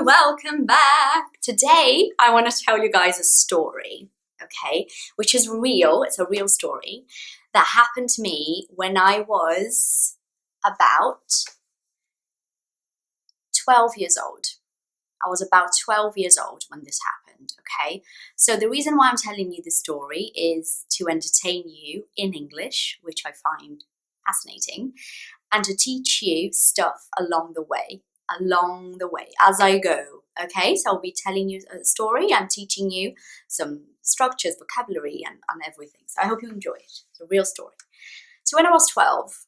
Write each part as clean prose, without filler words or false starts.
welcome back. Today I want to tell you guys a story, okay, which is real. It's a real story that happened to me when I was about 12 years old. I was about 12 years old when this happened, okay? So the reason why I'm telling you this story is to entertain you in English, which I find fascinating, and to teach you stuff along the way, as I go, okay? So I'll be telling you a story and teaching you some structures, vocabulary, and everything. So I hope you enjoy it. It's a real story. So when I was 12,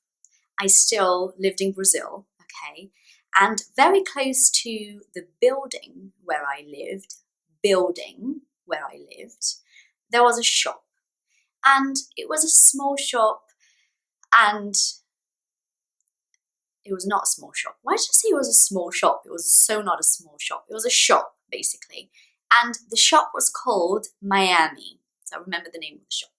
I still lived in Brazil, okay? And very close to the building where I lived, there was a shop. And it was a small shop, and it was not a small shop. Why did I say it was a small shop? It was so not a small shop. It was a shop, basically. And the shop was called Miami. So I remember the name of the shop.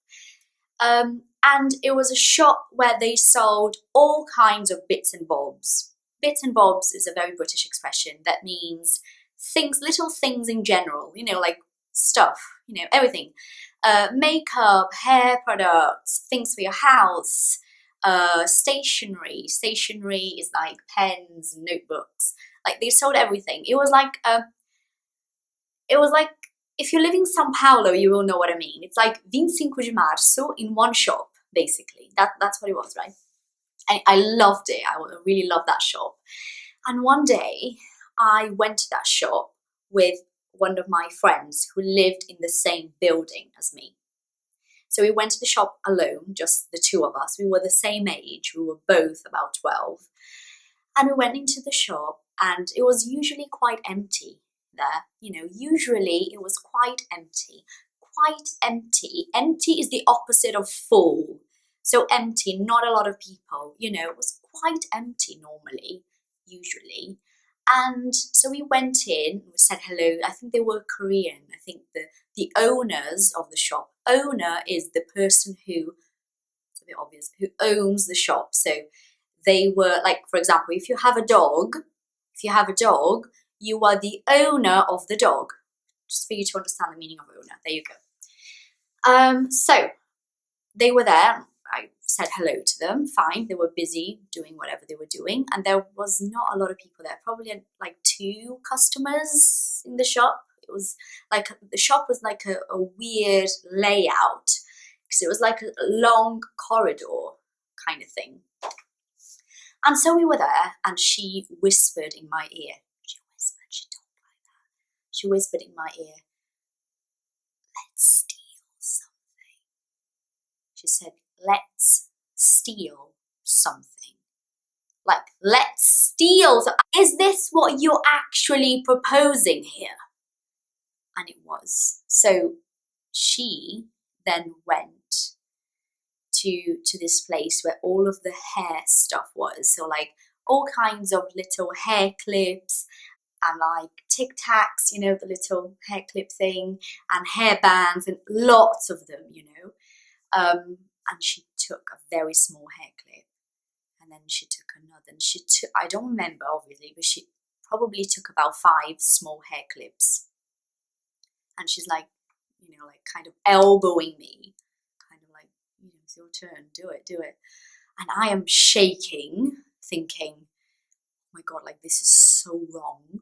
And it was a shop where they sold all kinds of bits and bobs. Bits and bobs is a very British expression that means things, little things in general, you know, like stuff, you know, everything. Makeup, hair products, things for your house, stationery. Stationery is like pens and notebooks. Like they sold everything. It was like if you live in São Paulo, you will know what I mean. It's like 25 de Março in one shop, basically. That's what it was, right? And I loved it. I really loved that shop. And one day I went to that shop with one of my friends who lived in the same building as me. So we went to the shop alone, just the two of us. We were the same age. We were both about 12. And we went into the shop, and it was usually quite empty there. You know, usually it was quite empty. Quite empty. Empty is the opposite of full. So empty, not a lot of people. You know, it was quite empty normally, usually. And so we went in, we said hello. I think they were Korean. I think the owners of the shop. Owner is the person who, it's a bit obvious, who owns the shop. So they were like, for example, if you have a dog, you are the owner of the dog. Just for you to understand the meaning of owner. There you go. So they were there. I said hello to them, fine. They were busy doing whatever they were doing, and there was not a lot of people there, probably like 2 customers in the shop. It was like, the shop was like a weird layout, because it was like a long corridor kind of thing. And so we were there, and she whispered in my ear. She talked like that. She whispered in my ear, "Let's steal something." She said, "Let's steal something." Like, let's steal. Is this what you're actually proposing here? And it was. So she then went to this place where all of the hair stuff was. So like all kinds of little hair clips and like Tic Tacs, you know, the little hair clip thing, and hair bands, and lots of them, you know. And she took a very small hair clip, and then she took another, and she took, I don't remember obviously, but she probably took about 5 small hair clips. And she's like, you know, like kind of elbowing me, kind of like, you know, it's your turn, do it. And I am shaking, thinking, oh my God, like this is so wrong.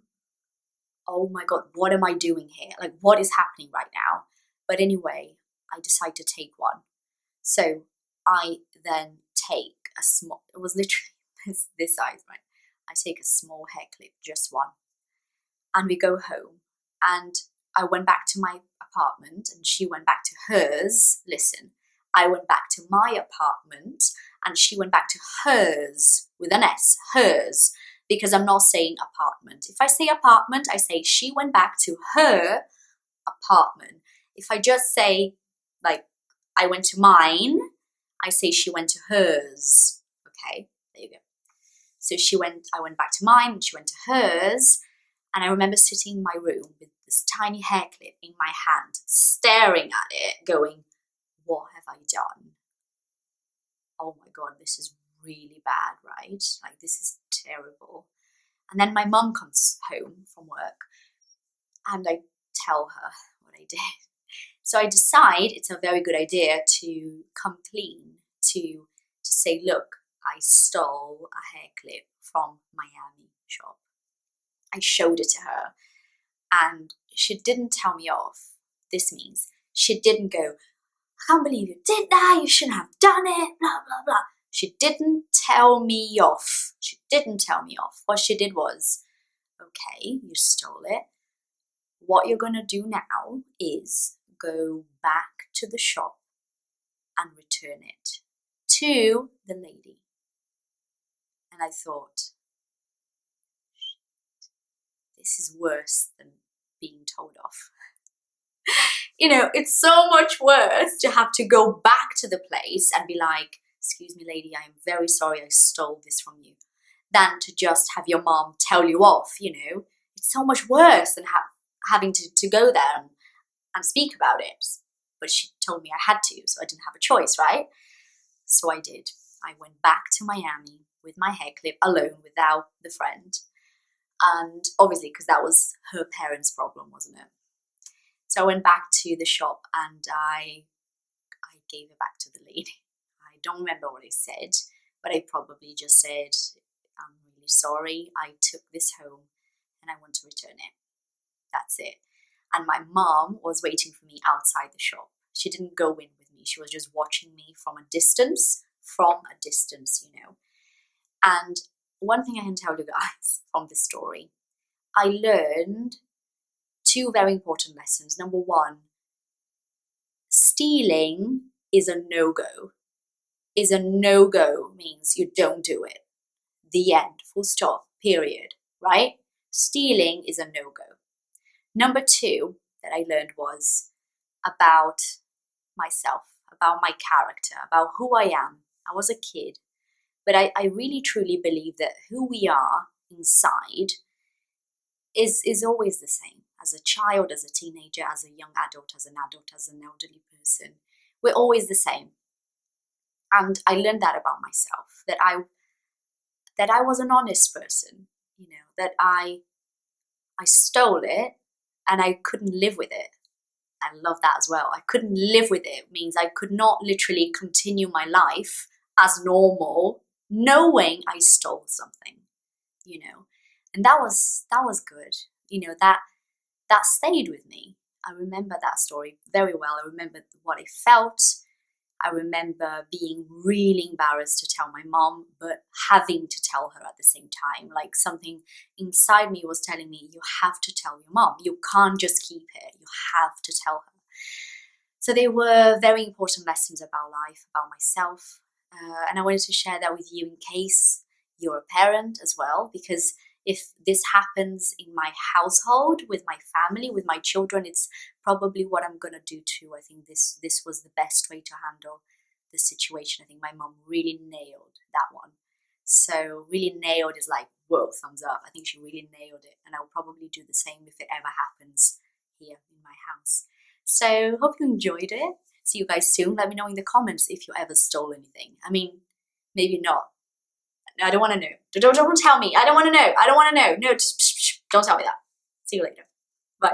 Oh my God, what am I doing here? Like, what is happening right now? But anyway, I decided to take one. So I then take a small, it was literally this size, right? I take a small hair clip, just one. And we go home. And I went back to my apartment, and she went back to hers. Listen, I went back to my apartment, and she went back to hers with an S, hers, because I'm not saying apartment. If I say apartment, I say she went back to her apartment. If I just say, like, I went to mine, I say she went to hers. Okay, there you go. So I went back to mine, and she went to hers. And I remember sitting in my room with this tiny hair clip in my hand, staring at it, going, what have I done? Oh my God, this is really bad, right? Like, this is terrible. And then my mum comes home from work and I tell her what I did. So I decide it's a very good idea to come clean, to say, look, I stole a hair clip from Miami shop. I showed it to her and she didn't tell me off. This means she didn't go, I can't believe you did that, you shouldn't have done it, blah, blah, blah. She didn't tell me off. She didn't tell me off. What she did was, okay, you stole it. What you're going to do now is go back to the shop and return it to the lady. And I thought, this is worse than being told off. You know, it's so much worse to have to go back to the place and be like, excuse me, lady, I am very sorry I stole this from you, than to just have your mom tell you off, you know. It's so much worse than having to go there and speak about it. But she told me I had to, so I didn't have a choice, right? So I did. I went back to Miami with my hair clip alone without the friend. And obviously, because that was her parents' problem, wasn't it? So I went back to the shop and I gave it back to the lady. I don't remember what I said, but I probably just said, I'm really sorry, I took this home and I want to return it. That's it. And my mom was waiting for me outside the shop. She didn't go in with me. She was just watching me from a distance, you know. And one thing I can tell you guys from this story, I learned two very important lessons. Number one, stealing is a no-go. Is a no-go means you don't do it. The end, full stop, period, right? Stealing is a no-go. Number two that I learned was about myself, about my character, about who I am. I was a kid, but I really truly believe that who we are inside is always the same. As a child, as a teenager, as a young adult, as an elderly person, we're always the same. And I learned that about myself, that I was an honest person, you know, that I stole it and I couldn't live with it. I love that as well. I couldn't live with it means I could not literally continue my life as normal, knowing I stole something, you know. And that was good, you know, that stayed with me. I remember that story very well. I remember what I felt. I remember being really embarrassed to tell my mom, but having to tell her at the same time. Like something inside me was telling me, you have to tell your mom. You can't just keep it. You have to tell her. So they were very important lessons about life, about myself. And I wanted to share that with you in case you're a parent as well, because if this happens in my household, with my family, with my children, it's probably what I'm going to do too. I think this was the best way to handle the situation. I think my mom really nailed that one. So really nailed is like, whoa, thumbs up. I think she really nailed it. And I'll probably do the same if it ever happens here in my house. So hope you enjoyed it. See you guys soon. Let me know in the comments if you ever stole anything. I mean, maybe not. I don't want to know. Don't tell me. I don't want to know. I don't want to know. No, just don't tell me that. See you later. Bye.